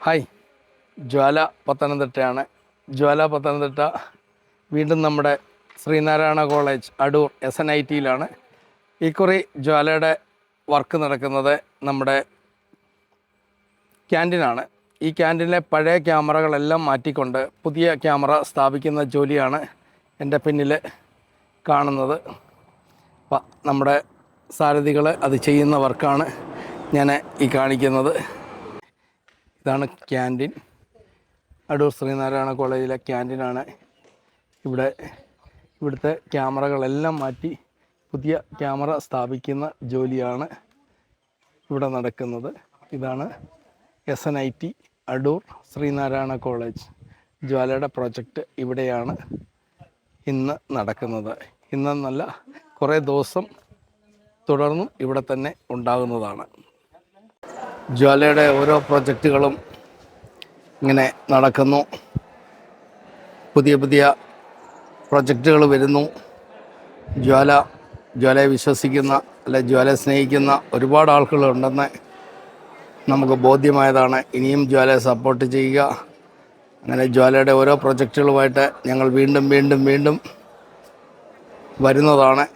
Hi, ജ്വാല പത്തനംതിട്ടയാണ്. ജ്വാല പത്തനംതിട്ട വീണ്ടും നമ്മുടെ Sreenarayana college Adoor SNITയിലാണ്. ഇക്കുറി ജ്വാലയുടെ വർക്ക് നടക്കുന്നത് നമ്മുടെ ക്യാൻറ്റീനാണ്. ഈ ക്യാൻറ്റീനിലെ പഴയ ക്യാമറകളെല്ലാം മാറ്റിക്കൊണ്ട് പുതിയ ക്യാമറ സ്ഥാപിക്കുന്ന ജോലിയാണ് എൻ്റെ പിന്നിൽ കാണുന്നത്. നമ്മുടെ സാരഥികൾ അത് ചെയ്യുന്ന വർക്കാണ് ഞാൻ ഈ കാണിക്കുന്നത്. ഇതാണ് ക്യാൻറ്റീൻ, അടൂർ ശ്രീനാരായണ കോളേജിലെ ക്യാൻറ്റീനാണ്. ഇവിടുത്തെ ക്യാമറകളെല്ലാം മാറ്റി പുതിയ ക്യാമറ സ്ഥാപിക്കുന്ന ജോലിയാണ് ഇവിടെ നടക്കുന്നത്. ഇതാണ് SNIT അടൂർ ശ്രീനാരായണ കോളേജ്. ജ്വാലയുടെ പ്രൊജക്റ്റ് ഇവിടെയാണ് ഇന്ന് നടക്കുന്നത്. ഇന്നെന്നല്ല, കുറേ ദിവസം തുടർന്നും ഇവിടെ തന്നെ ഉണ്ടാകുന്നതാണ്. ജ്വാലയുടെ ഓരോ പ്രൊജക്റ്റുകളും ഇങ്ങനെ നടക്കുന്നു. പുതിയ പുതിയ പ്രൊജക്റ്റുകൾ വരുന്നു. ജ്വാലയെ വിശ്വസിക്കുന്ന ജ്വാലയെ സ്നേഹിക്കുന്ന ഒരുപാട് ആളുകളുണ്ടെന്ന് നമുക്ക് ബോധ്യമായതാണ്. ഇനിയും ജ്വാലയെ സപ്പോർട്ട് ചെയ്യുക. അങ്ങനെ ജ്വാലയുടെ ഓരോ പ്രൊജക്റ്റുകളുമായിട്ട് ഞങ്ങൾ വീണ്ടും വരുന്നതാണ്.